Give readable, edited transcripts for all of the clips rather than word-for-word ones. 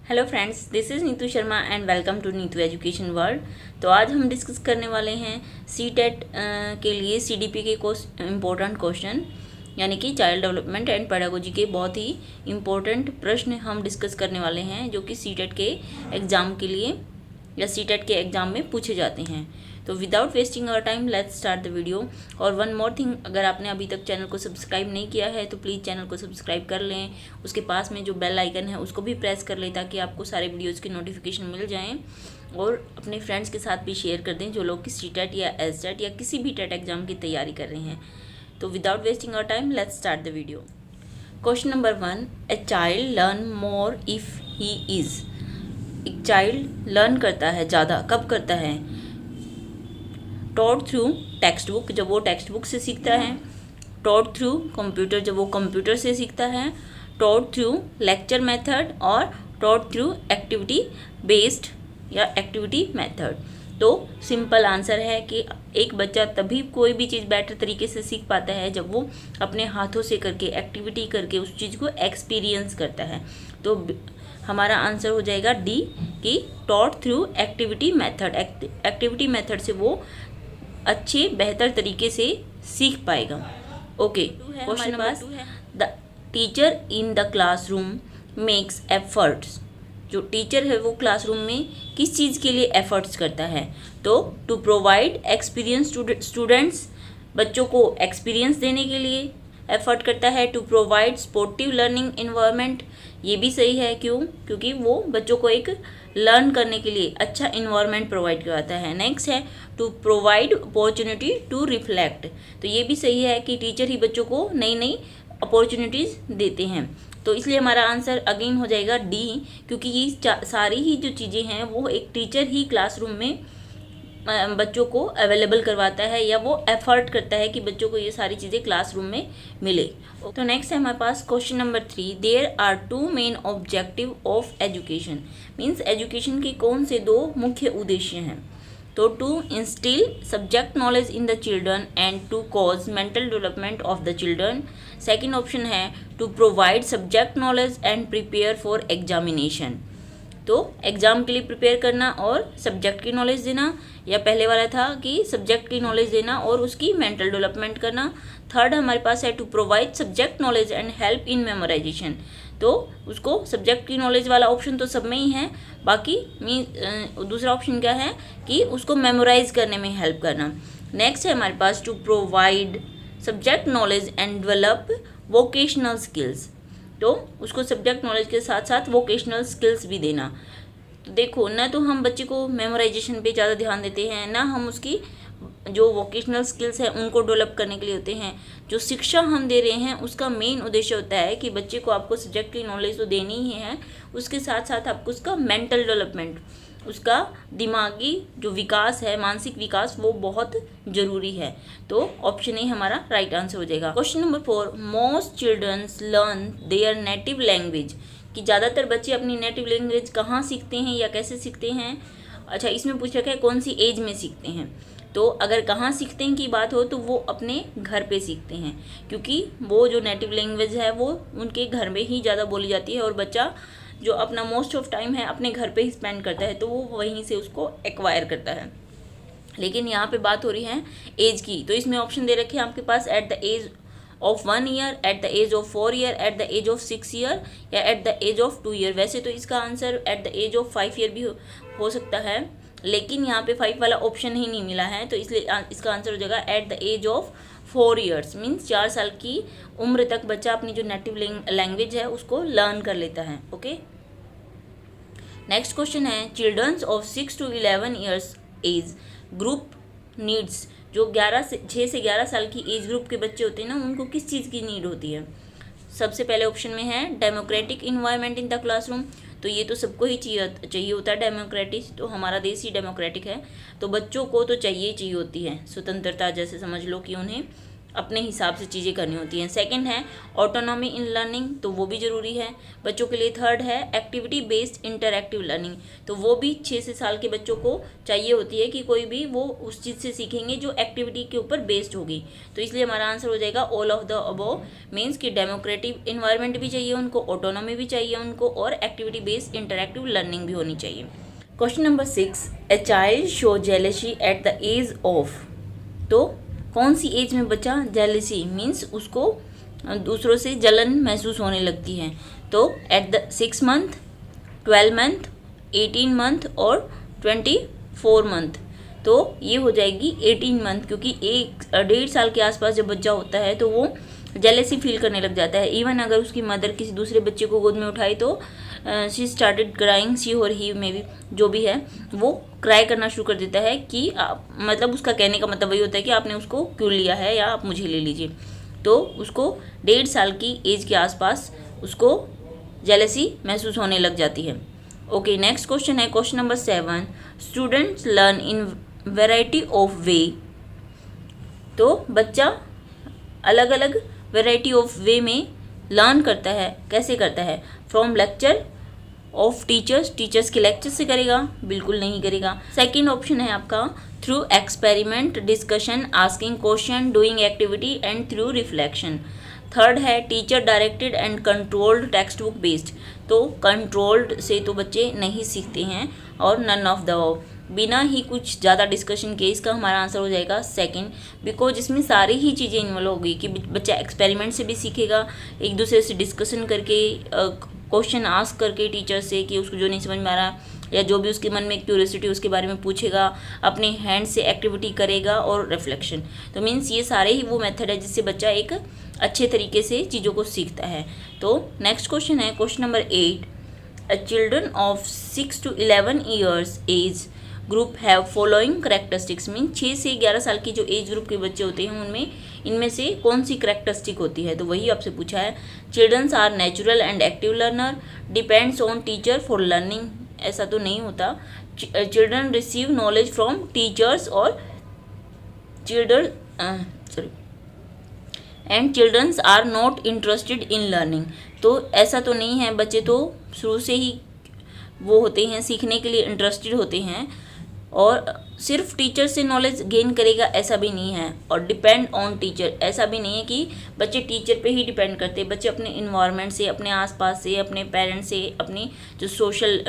Hello friends, this is Neetu Sharma and welcome to Neetu education world. तो आज हम डिस्कस करने वाले हैं सीटेट के लिए सीडीपी के इम्पोर्टेंट क्वेश्चन यानी कि चाइल्ड डेवलपमेंट एंड पेडागोजी के बहुत ही इम्पोर्टेंट प्रश्न हम डिस्कस करने वाले हैं जो कि सीटेट के एग्ज़ाम के लिए या सीटेट के एग्ज़ाम में पूछे जाते हैं। तो without wasting our time let's start the video. और वन मोर थिंग, अगर आपने अभी तक चैनल को सब्सक्राइब नहीं किया है तो प्लीज़ चैनल को सब्सक्राइब कर लें। उसके पास में जो बेल आइकन है उसको भी प्रेस कर लें ताकि आपको सारे वीडियोज़ की नोटिफिकेशन मिल जाएँ। और अपने फ्रेंड्स के साथ भी शेयर कर दें जो लोग कि सीटेट या एसटेट या किसी भी टेट एग्ज़ाम की तैयारी कर रहे हैं। तो without wasting our time let's start the video. Question number 1, a child learn more if he is. एक चाइल्ड लर्न करता है ज़्यादा कब करता है? टॉट थ्रू टेक्स्ट बुक, जब वो टेक्स्ट बुक से सीखता है। टॉट थ्रू कंप्यूटर, जब वो कंप्यूटर से सीखता है। टॉट थ्रू लेक्चर मेथड और टॉट थ्रू एक्टिविटी बेस्ड या एक्टिविटी मेथड। तो सिंपल आंसर है कि एक बच्चा तभी कोई भी चीज़ बेटर तरीके से सीख पाता है जब वो अपने हाथों से करके एक्टिविटी करके उस चीज़ को एक्सपीरियंस करता है। तो हमारा आंसर हो जाएगा डी कि taught through activity method. Activity method से वो अच्छे बेहतर तरीके से सीख पाएगा। ओके, क्वेश्चन नंबर 2 है, the teacher in the classroom makes efforts. जो टीचर है वो क्लासरूम में किस चीज़ के लिए एफर्ट्स करता है? तो to provide experience to students, बच्चों को एक्सपीरियंस देने के लिए एफर्ट करता है। To provide sportive learning environment, ये भी सही है। क्यों? क्योंकि वो बच्चों को एक लर्न करने के लिए अच्छा इन्वायरमेंट प्रोवाइड करवाता है। नेक्स्ट है to provide opportunity to reflect, तो ये भी सही है कि टीचर ही बच्चों को नई नई अपॉर्चुनिटीज़ देते हैं। तो इसलिए हमारा आंसर अगेन हो जाएगा डी, क्योंकि ये सारी ही जो चीज़ें हैं वो एक टीचर ही क्लासरूम में बच्चों को अवेलेबल करवाता है या वो एफर्ट करता है कि बच्चों को ये सारी चीज़ें क्लासरूम में मिले। तो नेक्स्ट है हमारे पास question number 3, there are 2 main objective of education. Means education के कौन से 2 मुख्य उद्देश्य हैं? तो to instil subject knowledge in the children and to cause mental development of the children. Second option है to provide subject knowledge and prepare for examination. तो exam के लिए प्रिपेयर करना और सब्जेक्ट की नॉलेज देना, या पहले वाला था कि सब्जेक्ट की नॉलेज देना और उसकी मेंटल डेवलपमेंट करना। थर्ड हमारे पास है to provide subject knowledge and help in memorisation. तो उसको सब्जेक्ट की नॉलेज वाला ऑप्शन तो सब में ही है, बाकी दूसरा ऑप्शन क्या है कि उसको मेमोराइज करने में हेल्प करना। नेक्स्ट है हमारे पास to provide subject knowledge and develop vocational skills. तो उसको सब्जेक्ट नॉलेज के साथ साथ वोकेशनल स्किल्स भी देना। तो देखो, ना तो हम बच्चे को मेमोराइजेशन पे ज़्यादा ध्यान देते हैं, ना हम उसकी जो वोकेशनल स्किल्स हैं उनको डेवलप करने के लिए होते हैं। जो शिक्षा हम दे रहे हैं उसका मेन उद्देश्य होता है कि बच्चे को आपको सब्जेक्ट की नॉलेज तो देनी ही है, उसके साथ साथ आपको उसका मेंटल डेवलपमेंट, उसका दिमागी जो विकास है, मानसिक विकास, वो बहुत ज़रूरी है। तो ऑप्शन ए हमारा राइट आंसर हो जाएगा। Question number 4, most childrens learn their native language. कि ज़्यादातर बच्चे अपनी नेटिव लैंग्वेज कहाँ सीखते हैं या कैसे सीखते हैं? अच्छा, इसमें पूछ रखा है कौन सी एज में सीखते हैं। तो अगर कहाँ सीखते हैं की बात हो तो वो अपने घर पे सीखते हैं, क्योंकि वो जो नेटिव लैंग्वेज है वो उनके घर में ही ज़्यादा बोली जाती है और बच्चा जो अपना मोस्ट ऑफ टाइम है अपने घर पे ही स्पेंड करता है, तो वो वहीं से उसको एक्वायर करता है। लेकिन यहाँ पे बात हो रही है एज की, तो इसमें ऑप्शन दे रखे हैं आपके पास at the age of 1 year, at the age of 4 year, at the age of 6 year या at the age of 2 year. वैसे तो इसका answer at the age of 5 year भी हो सकता है, लेकिन यहाँ पे 5 वाला ऑप्शन ही नहीं मिला है, तो इसलिए इसका आंसर हो जाएगा at the age of 4 years. Means 4 साल की उम्र तक बच्चा अपनी जो नेटिव लैंग्वेज है उसको लर्न कर लेता है। ओके, नेक्स्ट क्वेश्चन है, childrens of 6 to 11 years age group needs. जो 6 से 11 साल की एज ग्रुप के बच्चे होते हैं ना, उनको किस चीज़ की नीड होती है? सबसे पहले ऑप्शन में है democratic environment in the classroom. तो ये तो सबको ही चाहिए होता है डेमोक्रेटिक, तो हमारा देश ही डेमोक्रेटिक है, तो बच्चों को तो चाहिए होती है स्वतंत्रता, जैसे समझ लो कि उन्हें अपने हिसाब से चीज़ें करनी होती हैं। सेकंड है ऑटोनॉमी इन लर्निंग, तो वो भी ज़रूरी है बच्चों के लिए। थर्ड है एक्टिविटी बेस्ड इंटरैक्टिव लर्निंग, तो वो भी 6 से साल के बच्चों को चाहिए होती है कि कोई भी वो उस चीज़ से सीखेंगे जो एक्टिविटी के ऊपर बेस्ड होगी। तो इसलिए हमारा आंसर हो जाएगा all of the above. Means कि डेमोक्रेटिक इन्वायरमेंट भी चाहिए उनको, ऑटोनॉमी भी चाहिए उनको, और एक्टिविटी बेस्ड इंटरैक्टिव लर्निंग भी होनी चाहिए। Question number 6, a child show jealousy at the age of, तो कौन सी एज में बच्चा जेलसी मीन्स उसको दूसरों से जलन महसूस होने लगती है। तो at the 6 month, 12 month, 18 month और 24 मंथ। तो ये हो जाएगी 18 मंथ, क्योंकि 1.5 साल के आसपास जब बच्चा होता है तो वो जेलसी फील करने लग जाता है। इवन अगर उसकी मदर किसी दूसरे बच्चे को गोद में उठाई तो शी स्टार्टेड क्राइंग, शी और ही में भी जो भी है वो क्राई करना शुरू कर देता है कि मतलब उसका कहने का मतलब वही होता है कि आपने उसको क्यों लिया है या आप मुझे ले लीजिए। तो उसको 1.5 साल की एज के आसपास उसको जेलसी महसूस होने लग जाती है। ओके, नेक्स्ट क्वेश्चन है question number 7, students learn in variety of वे, तो बच्चा अलग अलग वेराइटी ऑफ वे में लर्न करता है। कैसे करता है? From lecture of teachers, teachers के लेक्चर से करेगा? बिल्कुल नहीं करेगा। सेकंड ऑप्शन है आपका through experiment, discussion, asking question, doing activity and through reflection. Third है teacher directed and controlled, text book based, तो कंट्रोल्ड से तो बच्चे नहीं सीखते हैं, और नन ऑफ द अबव, बिना ही कुछ ज़्यादा डिस्कशन के। इसका हमारा आंसर हो जाएगा सेकंड, बिकॉज इसमें सारी ही चीज़ें इन्वॉल्व होगी कि बच्चा एक्सपेरिमेंट से भी सीखेगा, एक दूसरे से डिस्कशन करके, क्वेश्चन आस्क करके टीचर से कि उसको जो नहीं समझ में आ रहा या जो भी उसके मन में क्यूरियोसिटी उसके बारे में पूछेगा, अपने हैंड से एक्टिविटी करेगा, और रिफ्लेक्शन। तो मीन्स ये सारे ही वो मेथड है जिससे बच्चा एक अच्छे तरीके से चीज़ों को सीखता है। तो नेक्स्ट क्वेश्चन है question number 8, children of 6 to 11 years age group have following characteristics, mean 6 से 11 साल की जो एज ग्रुप के बच्चे होते हैं उनमें इनमें से कौन सी करेक्टरिस्टिक होती है? तो वही आपसे पूछा है। Childrens are natural and active learner, depends on teacher for learning, ऐसा तो नहीं होता। Children receive knowledge from teachers, और childrens are not interested in learning, तो ऐसा तो नहीं है। बच्चे तो शुरू से ही वो होते हैं, सीखने के लिए इंटरेस्टेड होते हैं, और सिर्फ टीचर से नॉलेज गेन करेगा ऐसा भी नहीं है। और डिपेंड ऑन टीचर, ऐसा भी नहीं है कि बच्चे टीचर पे ही डिपेंड करते हैं। बच्चे अपने इन्वायरमेंट से, अपने आसपास से, अपने पेरेंट्स से, अपनी जो सोशल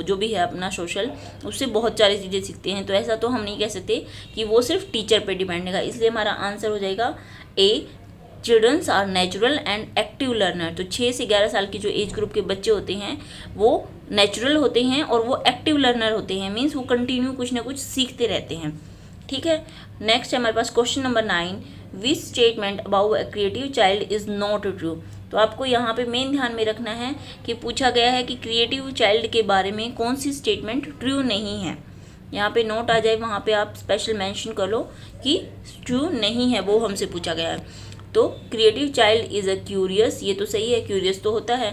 जो भी है अपना सोशल, उससे बहुत सारी चीज़ें सीखते हैं। तो ऐसा तो हम नहीं कह सकते कि वो सिर्फ टीचर पे डिपेंड है। इसलिए हमारा आंसर हो जाएगा A, childrens are natural and active learner. तो 6 से 11 साल की जो एज ग्रुप के बच्चे होते हैं वो नेचुरल होते हैं और वो एक्टिव लर्नर होते हैं, मीन्स वो कंटिन्यू कुछ ना कुछ सीखते रहते हैं। ठीक है, नेक्स्ट है हमारे पास question number 9, which statement about a creative child is not true. तो आपको यहाँ पे मेन ध्यान में रखना है कि पूछा गया है कि क्रिएटिव चाइल्ड के बारे में कौन सी स्टेटमेंट ट्रू नहीं है। यहाँ पे नोट आ जाए, वहाँ पे आप स्पेशल मेंशन कर लो कि ट्रू नहीं है, वो हमसे पूछा गया है। तो creative child is a curious, ये तो सही है, क्यूरियस तो होता है।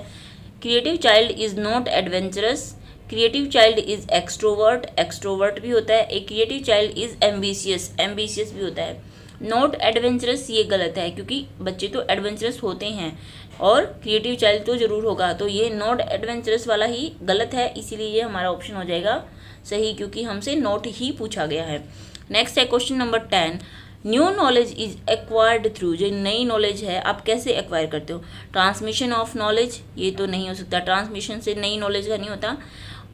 Creative child is not adventurous, creative child is extrovert, extrovert भी होता है। A creative child is ambitious, ambitious भी होता है। नॉट एडवेंचरस ये गलत है, क्योंकि बच्चे तो एडवेंचरस होते हैं और क्रिएटिव चाइल्ड तो ज़रूर होगा। तो ये नॉट एडवेंचरस वाला ही गलत है, इसीलिए ये हमारा ऑप्शन हो जाएगा सही, क्योंकि हमसे नॉट ही पूछा गया है। नेक्स्ट है question number 10, new knowledge is acquired through, जो नई नॉलेज है आप कैसे एक्वायर करते हो? ट्रांसमिशन ऑफ नॉलेज, ये तो नहीं हो सकता, ट्रांसमिशन से नई नॉलेज का नहीं होता।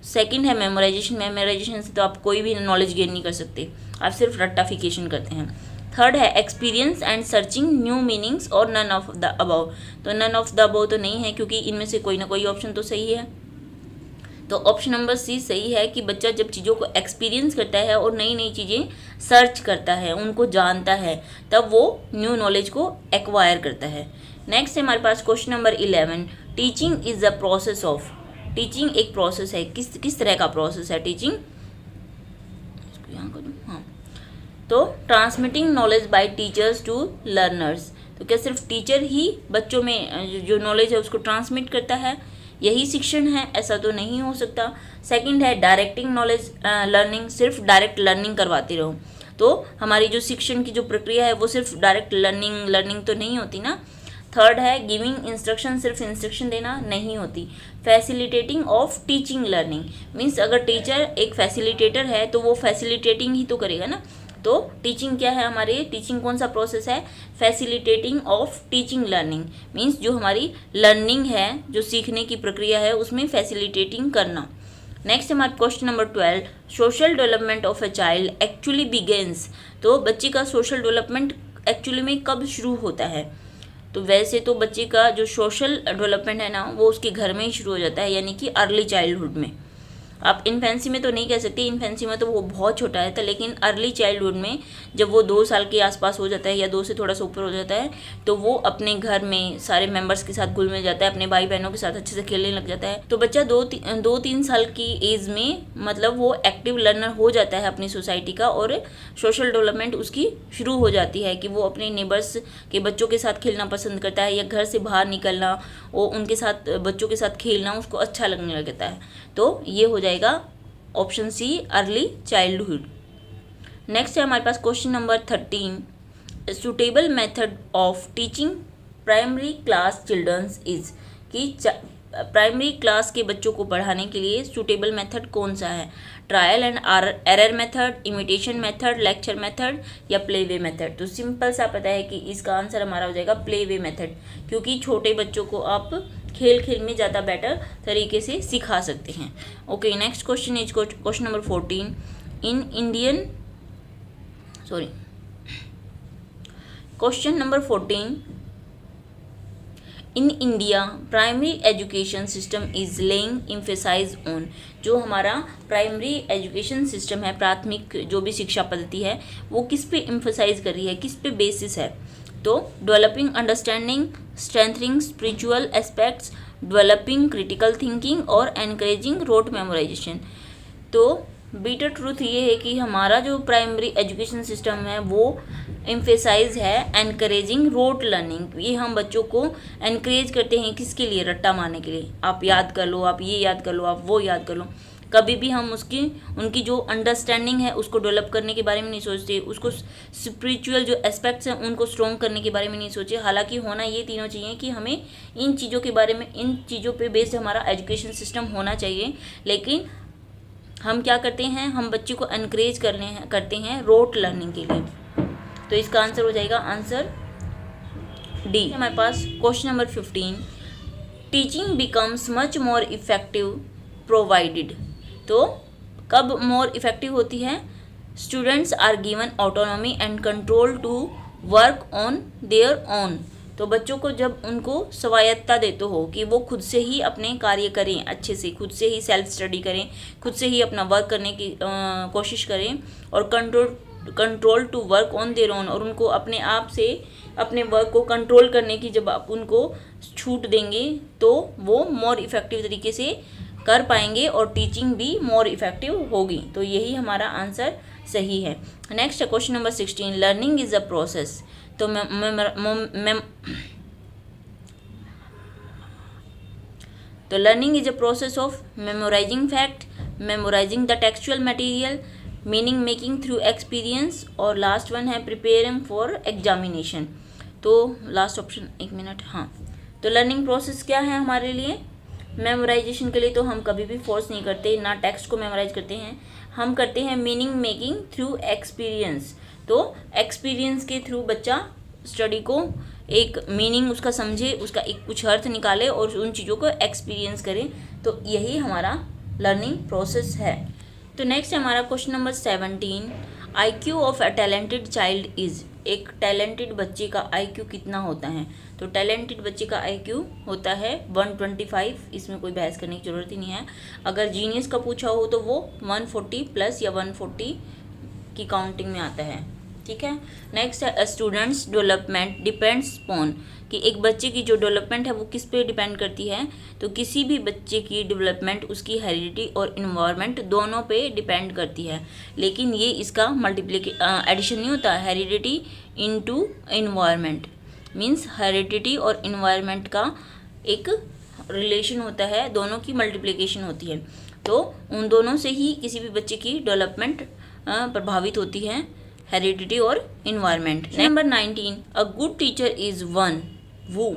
सेकंड है मेमोराइजेशन, मेमोराइजेशन से तो आप कोई भी नॉलेज गेन नहीं कर सकते, आप सिर्फ रट्टाफिकेशन करते हैं। थर्ड है experience and searching new meanings, और नन ऑफ द अबव, तो नन ऑफ द अबव तो नहीं है, क्योंकि इनमें से कोई ना कोई ऑप्शन तो सही है। तो ऑप्शन नंबर सी सही है कि बच्चा जब चीज़ों को एक्सपीरियंस करता है और नई नई चीज़ें सर्च करता है, उनको जानता है, तब वो न्यू नॉलेज को एक्वायर करता है। नेक्स्ट है हमारे पास question number 11, teaching is the process of, teaching एक प्रोसेस है, किस तरह का प्रोसेस है टीचिंग? इसको यहाँ कर दूँ, हाँ। तो transmitting knowledge by teachers to learners, तो क्या सिर्फ टीचर ही बच्चों में जो नॉलेज है उसको ट्रांसमिट करता है, यही शिक्षण है? ऐसा तो नहीं हो सकता। सेकंड है डायरेक्टिंग नॉलेज लर्निंग, सिर्फ डायरेक्ट लर्निंग करवाते रहो। तो हमारी जो शिक्षण की जो प्रक्रिया है वो सिर्फ डायरेक्ट लर्निंग तो नहीं होती ना। थर्ड है गिविंग इंस्ट्रक्शन, सिर्फ इंस्ट्रक्शन देना नहीं होती। Facilitating of teaching learning, means अगर टीचर एक फैसिलिटेटर है तो वो फैसिलिटेटिंग ही तो करेगा ना। तो टीचिंग क्या है हमारे, टीचिंग कौन सा प्रोसेस है, facilitating of teaching learning, means जो हमारी लर्निंग है, जो सीखने की प्रक्रिया है उसमें फैसिलिटेटिंग करना। नेक्स्ट हमारा question number 12, social development of a child actually begins. तो बच्चे का सोशल डेवलपमेंट एक्चुअली में कब शुरू होता है। तो वैसे तो बच्चे का जो सोशल डेवलपमेंट है ना वो उसके घर में ही शुरू हो जाता है, यानी कि अर्ली चाइल्डहुड में। आप इन्फेंसी में तो नहीं कह सकते, इन्फेंसी में तो वो बहुत छोटा है, लेकिन अर्ली चाइल्डहुड में जब वो 2 साल के आसपास हो जाता है या 2 से थोड़ा सा ऊपर हो जाता है तो वो अपने घर में सारे मेंबर्स के साथ घुल मिल जाता है, अपने भाई बहनों के साथ अच्छे से खेलने लग जाता है। तो बच्चा 2-3 साल की एज में मतलब वो एक्टिव लर्नर हो जाता है अपनी सोसाइटी का, और सोशल डेवलपमेंट उसकी शुरू हो जाती है कि वो अपने नेबर्स के बच्चों के साथ खेलना पसंद करता है या घर से बाहर निकलना, वो उनके साथ बच्चों के साथ खेलना उसको अच्छा लगने लगता है। तो ये हो जाएगा option C, early childhood. Next है हमारे पास question number 13, suitable method of teaching primary class childrens is, कि प्राइमरी क्लास के बच्चों को पढ़ाने के लिए सुटेबल मेथड कौन सा है। Trial and error method, imitation method, lecture method या प्ले वे मेथड। तो सिंपल सा पता है कि इसका आंसर हमारा हो जाएगा प्ले वे मेथड, क्योंकि छोटे बच्चों को आप खेल खेल में ज़्यादा बेटर तरीके से सिखा सकते हैं। Okay, next question is question number 14, question number 14, in India primary education system is laying emphasise on. जो हमारा प्राइमरी एजुकेशन सिस्टम है, प्राथमिक जो भी शिक्षा पद्धति है, वो किस पे एम्फेसाइज कर रही है, किस पे बेसिस है। तो developing understanding, strengthening spiritual aspects, developing critical thinking और एनकरेजिंग रोट मेमोराइजेशन। तो बीटर ट्रूथ ये है कि हमारा जो प्राइमरी एजुकेशन सिस्टम है वो एम्फेसाइज है एनकरेजिंग रोट लर्निंग। ये हम बच्चों को एनकरेज करते हैं किसके लिए, रट्टा मारने के लिए। आप याद कर लो, आप ये याद कर लो, आप वो याद कर लो। कभी भी हम उनकी जो अंडरस्टैंडिंग है उसको डेवलप करने के बारे में नहीं सोचते, उसको स्पिरिचुअल जो एस्पेक्ट्स हैं उनको स्ट्रॉन्ग करने के बारे में नहीं सोचे। हालांकि होना ये तीनों चाहिए कि हमें इन चीज़ों के बारे में, इन चीज़ों पे बेस्ड हमारा एजुकेशन सिस्टम होना चाहिए। लेकिन हम क्या करते हैं, हम बच्चे को एनकरेज करते हैं रोट लर्निंग के लिए। तो इसका आंसर हो जाएगा आंसर डी। हमारे पास question number 15, teaching becomes much more effective provided. तो कब मोर इफेक्टिव होती है, students are given autonomy and control to work on their own. तो बच्चों को जब उनको स्वायत्ता देते हो कि वो खुद से ही अपने कार्य करें, अच्छे से खुद से ही सेल्फ स्टडी करें, खुद से ही अपना वर्क करने की कोशिश करें, और control to work on their own, और उनको अपने आप से अपने वर्क को कंट्रोल करने की जब आप उनको छूट देंगे तो वो मोर इफेक्टिव तरीके से कर पाएंगे और टीचिंग भी मोर इफेक्टिव होगी। तो यही हमारा आंसर सही है। Next question number 16, learning is a process. तो learning is a process of memorising fact, memorising the textual material, meaning making through experience, और लास्ट वन है प्रिपेयरिंग फॉर एग्जामिनेशन। तो लास्ट ऑप्शन, एक मिनट, हाँ। तो learning process क्या है हमारे लिए, मेमोराइजेशन के लिए तो हम कभी भी फोर्स नहीं करते, ना टेक्स्ट को मेमोराइज करते हैं, हम करते हैं मीनिंग मेकिंग थ्रू एक्सपीरियंस। तो एक्सपीरियंस के थ्रू बच्चा स्टडी को एक मीनिंग उसका समझे, उसका एक कुछ अर्थ निकाले और उन चीज़ों को एक्सपीरियंस करे। तो यही हमारा लर्निंग प्रोसेस है। तो नेक्स्ट है हमारा question number 17, IQ of a talented child is. एक टैलेंटेड बच्चे का IQ कितना होता है। तो टैलेंटेड बच्चे का IQ होता है 125, इसमें कोई बहस करने की ज़रूरत ही नहीं है। अगर जीनियस का पूछा हो तो वो 140 प्लस या 140 की काउंटिंग में आता है, ठीक है। नेक्स्ट है स्टूडेंट्स डेवलपमेंट डिपेंड्स ऑन, कि एक बच्चे की जो डेवलपमेंट है वो किस पे डिपेंड करती है। तो किसी भी बच्चे की डेवलपमेंट उसकी हेरिडिटी और इन्वायरमेंट दोनों पे डिपेंड करती है, लेकिन ये इसका एडिशन नहीं होता। Heredity into environment means heredity और इन्वायरमेंट का एक रिलेशन होता है, दोनों की मल्टीप्लिकेशन होती है। तो उन दोनों से ही किसी भी बच्चे की डेवलपमेंट प्रभावित होती है। हेरिडिटी और environment. Number 19, a good teacher is one वो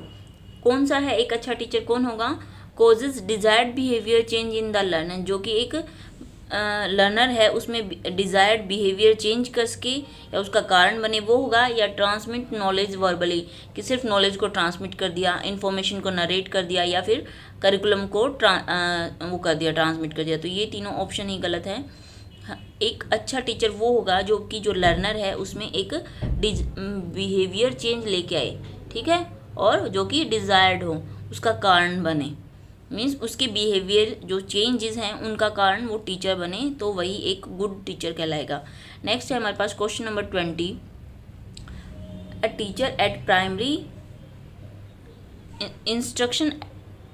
कौन सा है एक अच्छा टीचर कौन होगा? Causes desired behaviour change in the learner, जो कि एक लर्नर है उसमें डिजायर्ड बिहेवियर चेंज कर सके या उसका कारण बने वो होगा, या ट्रांसमिट नॉलेज वर्बली कि सिर्फ नॉलेज को ट्रांसमिट कर दिया, इन्फॉर्मेशन को नरेट कर दिया, या फिर करिकुलम को वो कर दिया, ट्रांसमिट कर दिया। तो ये तीनों ऑप्शन ही गलत है। एक अच्छा टीचर वो होगा जो कि जो लर्नर है उसमें एक बिहेवियर चेंज लेके आए, ठीक है, और जो कि डिज़ायर्ड हो, उसका कारण बने, मीन्स उसके बिहेवियर जो चेंजेस हैं उनका कारण वो टीचर बने, तो वही एक गुड टीचर कहलाएगा। नेक्स्ट है हमारे पास question number 20, a teacher at primary instruction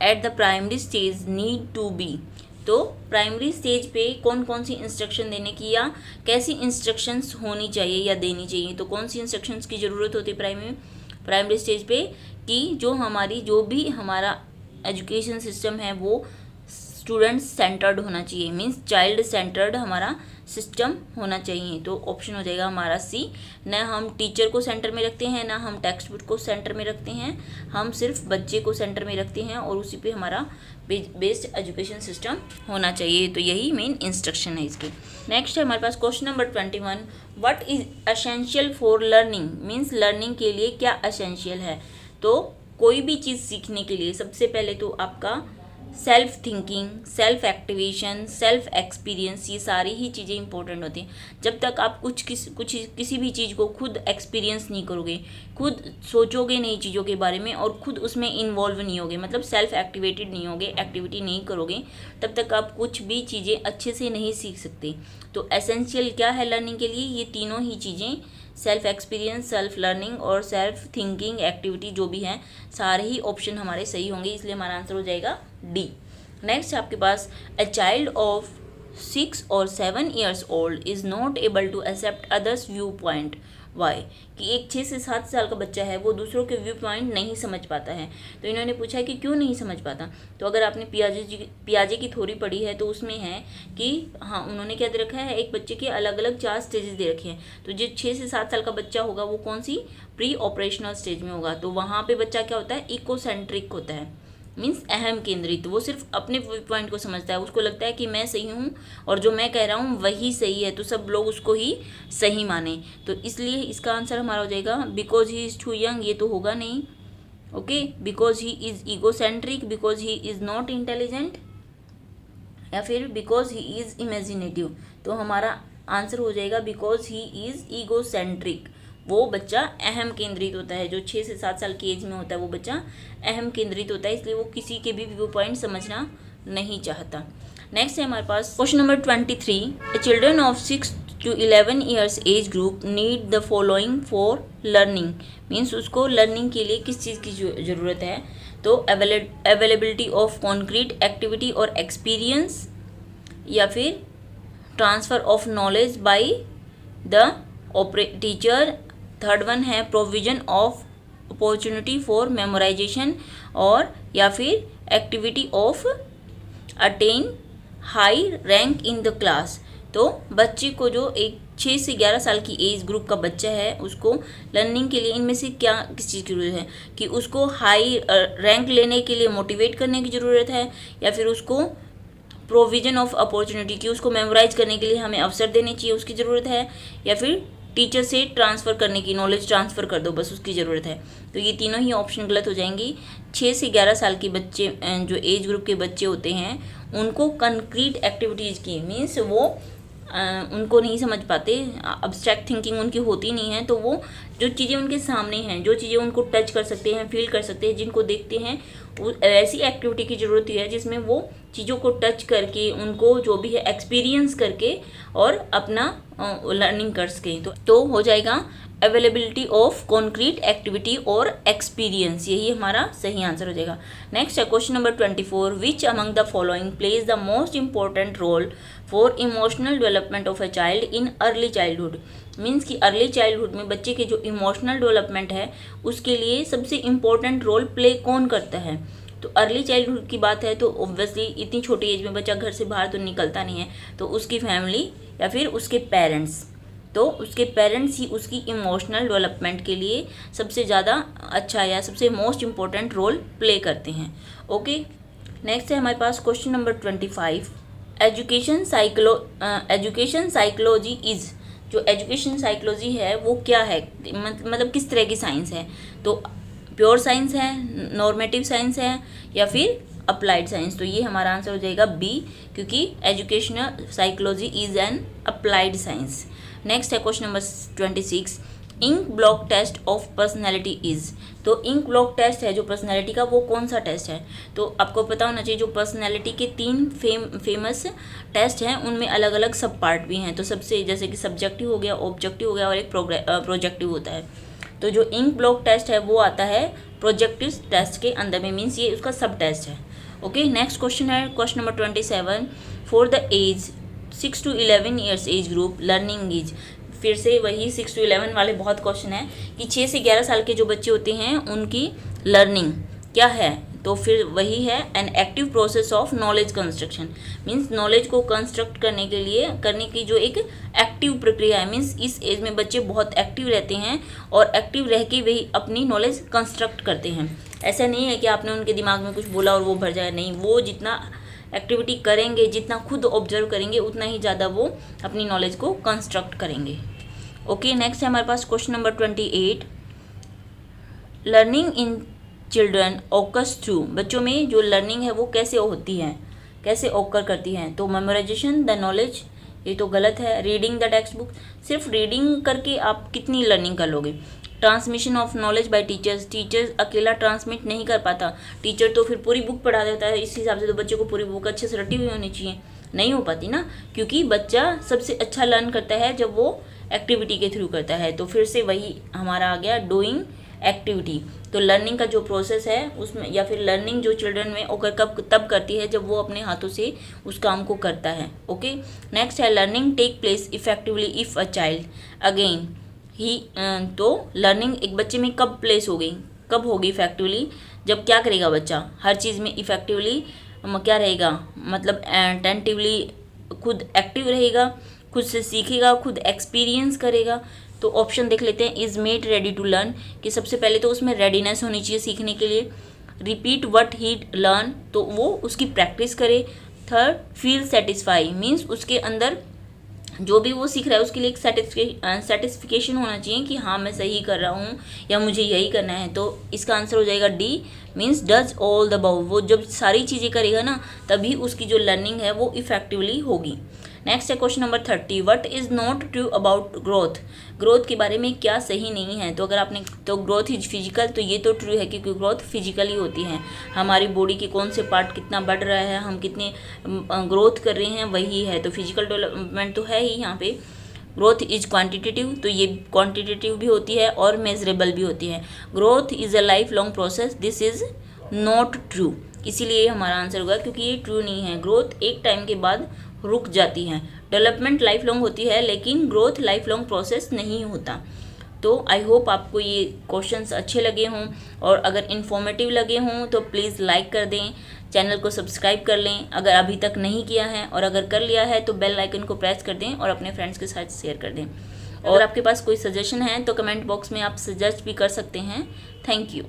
at the primary stage need to be. तो प्राइमरी स्टेज पे कौन कौन सी इंस्ट्रक्शन देने की या कैसी इंस्ट्रक्शंस होनी चाहिए या देनी चाहिए, तो कौन सी इंस्ट्रक्शंस की ज़रूरत होती है प्राइमरी स्टेज पे, कि जो भी हमारा एजुकेशन सिस्टम है वो स्टूडेंट सेंटर्ड होना चाहिए, मीन्स चाइल्ड सेंटर्ड हमारा सिस्टम होना चाहिए। तो ऑप्शन हो जाएगा हमारा सी, न हम टीचर को सेंटर में रखते हैं, ना हम टेक्स्ट बुक को सेंटर में रखते हैं, हम सिर्फ बच्चे को सेंटर में रखते हैं और उसी पे हमारा बेस्ड एजुकेशन सिस्टम होना चाहिए। तो यही मेन इंस्ट्रक्शन है इसकी। नेक्स्ट है हमारे पास question number 21, what is essential for learning, means learning के लिए क्या एसेंशियल है। तो कोई भी चीज़ सीखने के लिए सबसे पहले तो आपका self thinking, self activation, self experience, ये सारी ही चीज़ें इंपॉर्टेंट होती हैं। जब तक आप किसी भी चीज़ को खुद एक्सपीरियंस नहीं करोगे, खुद सोचोगे नहीं चीज़ों के बारे में और खुद उसमें इन्वॉल्व नहीं होगे, मतलब सेल्फ एक्टिवेटेड नहीं होगे, एक्टिविटी नहीं करोगे, तब तक आप कुछ भी चीज़ें अच्छे से नहीं सीख सकते। तो एसेंशियल क्या है लर्निंग के लिए? ये तीनों ही चीज़ें, सेल्फ एक्सपीरियंस, सेल्फ लर्निंग और सेल्फ थिंकिंग एक्टिविटी जो भी हैं, सारे ही ऑप्शन हमारे सही होंगे, इसलिए हमारा आंसर हो जाएगा डी। नेक्स्ट आपके पास, अ चाइल्ड ऑफ 6 और 7 years old is not able to accept others view point, why, कि एक 6 से 7 साल का बच्चा है वो दूसरों के व्यू पॉइंट नहीं समझ पाता है। तो इन्होंने पूछा कि क्यों नहीं समझ पाता। तो अगर आपने पियाजे की थ्योरी पढ़ी है तो उसमें है कि हाँ, उन्होंने क्या दे रखा है, एक बच्चे के अलग अलग 4 स्टेजेस दे रखे हैं। तो जो 6 से 7 साल का बच्चा होगा वो कौन सी प्री ऑपरेशनल स्टेज में होगा। तो वहाँ पे बच्चा क्या होता है, इकोसेंट्रिक होता है, मीन्स अहम केंद्रित। वो सिर्फ अपने पॉइंट को समझता है, उसको लगता है कि मैं सही हूँ और जो मैं कह रहा हूँ वही सही है, तो सब लोग उसको ही सही माने। तो इसलिए इसका आंसर हमारा हो जाएगा because he is too young, ये तो होगा नहीं, okay, because he is egocentric, because he is not intelligent, या फिर बिकॉज ही इज़ इमेजिनेटिव। तो हमारा आंसर हो जाएगा बिकॉज ही इज़ ईगोसेंट्रिक। वो बच्चा अहम केंद्रित होता है, जो 6 से 7 साल की एज में होता है वो बच्चा अहम केंद्रित होता है, इसलिए वो किसी के भी व्यू पॉइंट समझना नहीं चाहता। नेक्स्ट है हमारे पास question number 23, children of 6 to 11 years age group need the following for learning, means उसको लर्निंग के लिए किस चीज़ की ज़रूरत है। तो अवेलेबिलिटी ऑफ कॉन्क्रीट एक्टिविटी और एक्सपीरियंस, या फिर transfer of knowledge by the teacher, third one है provision of opportunity for memorization, और या फिर activity of attain high rank in the class. तो बच्चे को जो एक 6 से 11 साल की एज ग्रुप का बच्चा है उसको लर्निंग के लिए इनमें से किस चीज़ की ज़रूरत है, कि उसको हाई रैंक लेने के लिए मोटिवेट करने की ज़रूरत है, या फिर उसको प्रोविजन ऑफ अपॉर्चुनिटी की उसको मेमोराइज करने के लिए हमें अवसर देने चाहिए उसकी ज़रूरत है, या फिर टीचर से ट्रांसफ़र करने की, नॉलेज ट्रांसफ़र कर दो बस उसकी ज़रूरत है। तो ये तीनों ही ऑप्शन गलत हो जाएंगी। 6 से 11 साल के बच्चे जो एज ग्रुप के बच्चे होते हैं उनको कंक्रीट एक्टिविटीज़ की, मीन्स वो उनको नहीं समझ पाते, अब्स्ट्रैक्ट थिंकिंग उनकी होती नहीं है, तो वो जो चीज़ें उनके सामने हैं, जो चीज़ें उनको टच कर सकते हैं, फील कर सकते हैं, जिनको देखते हैं, ऐसी एक्टिविटी की ज़रूरत है जिसमें वो चीज़ों को टच करके उनको जो भी है एक्सपीरियंस करके और अपना लर्निंग कर सकें। तो हो जाएगा अवेलेबिलिटी ऑफ कॉन्क्रीट एक्टिविटी और एक्सपीरियंस, यही हमारा सही आंसर हो जाएगा। नेक्स्ट है question number 24, which among the following plays the most important role for emotional development of a child in early childhood, means कि अर्ली चाइल्डहुड में बच्चे के जो इमोशनल डेवलपमेंट है उसके लिए सबसे इम्पोर्टेंट रोल प्ले कौन करता है। तो अर्ली चाइल्डहुड की बात है तो ऑब्वियसली इतनी छोटी एज में बच्चा घर से बाहर तो निकलता नहीं है, तो उसकी फैमिली या फिर उसके पेरेंट्स, तो उसके पेरेंट्स ही उसकी इमोशनल डेवलपमेंट के लिए सबसे ज़्यादा अच्छा या सबसे मोस्ट इम्पोर्टेंट रोल प्ले करते हैं। ओके, नेक्स्ट है हमारे पास question number 25। Education psychology is, जो एजुकेशन साइकोलॉजी है वो क्या है, मतलब किस तरह की साइंस है। तो प्योर साइंस है, नॉर्मेटिव साइंस है, या फिर अप्लाइड साइंस। तो ये हमारा आंसर हो जाएगा बी, क्योंकि educational psychology is an applied science. Next है question number 26। Inkblot test of personality is. तो इंक ब्लॉक टेस्ट है जो पर्सनैलिटी का, वो कौन सा टेस्ट है। तो आपको पता होना चाहिए जो पर्सनैलिटी के 3 फेमस टेस्ट हैं, उनमें अलग अलग सब पार्ट भी हैं। तो सबसे जैसे कि सब्जेक्टिव हो गया, ऑब्जेक्टिव हो गया, और एक प्रोजेक्टिव होता है। तो जो इंक ब्लॉक टेस्ट है वो आता है प्रोजेक्टिव टेस्ट के अंदर में, मीन्स ये उसका सब टेस्ट है। ओके, नेक्स्ट क्वेश्चन है question number 27। For the age 6 to 11 years age group learning is. फिर से वही 6 to 11 वाले बहुत क्वेश्चन है कि 6 से 11 साल के जो बच्चे होते हैं उनकी लर्निंग क्या है। तो फिर वही है an active process of knowledge construction, means knowledge को कंस्ट्रक्ट करने की जो एक एक्टिव प्रक्रिया है। मीन्स इस एज में बच्चे बहुत एक्टिव रहते हैं और एक्टिव रह के वही अपनी नॉलेज कंस्ट्रक्ट करते हैं। ऐसा नहीं है कि आपने उनके दिमाग में कुछ बोला और वो भर जाए, नहीं, वो जितना एक्टिविटी करेंगे, जितना खुद ऑब्जर्व करेंगे, उतना ही ज़्यादा वो अपनी नॉलेज को कंस्ट्रक्ट करेंगे। ओके, नेक्स्ट है हमारे पास question number 28। Learning in children occurs through. बच्चों में जो लर्निंग है वो कैसे होती है, कैसे ऑकर करती है। तो मेमोराइजेशन द नॉलेज, ये तो गलत है। रीडिंग द टेक्स्ट बुक, सिर्फ रीडिंग करके आप कितनी लर्निंग कर लोगे। Transmission of knowledge by teachers, teachers अकेला ट्रांसमिट नहीं कर पाता, टीचर तो फिर पूरी बुक पढ़ा देता है। इस हिसाब से तो बच्चे को पूरी बुक अच्छे से रटी हुई होनी चाहिए, नहीं हो पाती ना, क्योंकि बच्चा सबसे अच्छा लर्न करता है जब वो एक्टिविटी के थ्रू करता है। तो फिर से वही हमारा आ गया डूइंग एक्टिविटी। तो लर्निंग का जो प्रोसेस है उसमें, या फिर लर्निंग जो चिल्ड्रन में ओकर तब करती है जब वो अपने हाथों से उस काम को करता है। ओके, नेक्स्ट है learning take place effectively if a child again he. तो लर्निंग एक बच्चे में कब प्लेस हो गई, कब होगी इफेक्टिवली, जब क्या करेगा बच्चा हर चीज़ में इफेक्टिवली क्या रहेगा, मतलब अटेंटिवली खुद एक्टिव रहेगा, खुद से सीखेगा, खुद एक्सपीरियंस करेगा। तो ऑप्शन देख लेते हैं, is made ready to learn, कि सबसे पहले तो उसमें रेडीनेस होनी चाहिए सीखने के लिए। रिपीट व्हाट ही लर्न, तो वो उसकी प्रैक्टिस करे। थर्ड, फील सेटिस्फाई, मीन्स उसके अंदर जो भी वो सीख रहा है उसके लिए एक सेटिस्फिकेशन होना चाहिए कि हाँ मैं सही कर रहा हूँ या मुझे यही करना है। तो इसका आंसर हो जाएगा D, means does all the above. वो जब सारी चीज़ें करेगा ना तभी उसकी जो लर्निंग है वो इफेक्टिवली होगी। नेक्स्ट है question number 30। What is not true about growth. Growth के बारे में क्या सही नहीं है। तो अगर आपने तो ग्रोथ इज फिजिकल, तो ये तो ट्रू है क्योंकि ग्रोथ फिजिकली होती है। हमारी बॉडी के कौन से पार्ट कितना बढ़ रहा है, हम कितने ग्रोथ कर रहे हैं, वही है। तो फिजिकल डेवलपमेंट तो है ही यहाँ पे। ग्रोथ इज क्वान्टिटेटिव, तो ये क्वान्टिटेटिव भी होती है और मेजरेबल भी होती है। Growth is a life long process, this is not true, इसीलिए हमारा आंसर होगा क्योंकि ये ट्रू नहीं है। ग्रोथ एक टाइम के बाद रुक जाती है। डेवलपमेंट लाइफ लॉन्ग होती है लेकिन ग्रोथ लाइफ लॉन्ग प्रोसेस नहीं होता। तो आई होप आपको ये क्वेश्चंस अच्छे लगे हों, और अगर इन्फॉर्मेटिव लगे हों तो प्लीज़ लाइक कर दें, चैनल को सब्सक्राइब कर लें अगर अभी तक नहीं किया है, और अगर कर लिया है तो बेल आइकन को प्रेस कर दें और अपने फ्रेंड्स के साथ शेयर कर दें। और आपके पास कोई सजेशन है तो कमेंट बॉक्स में आप सजेस्ट भी कर सकते हैं। Thank you.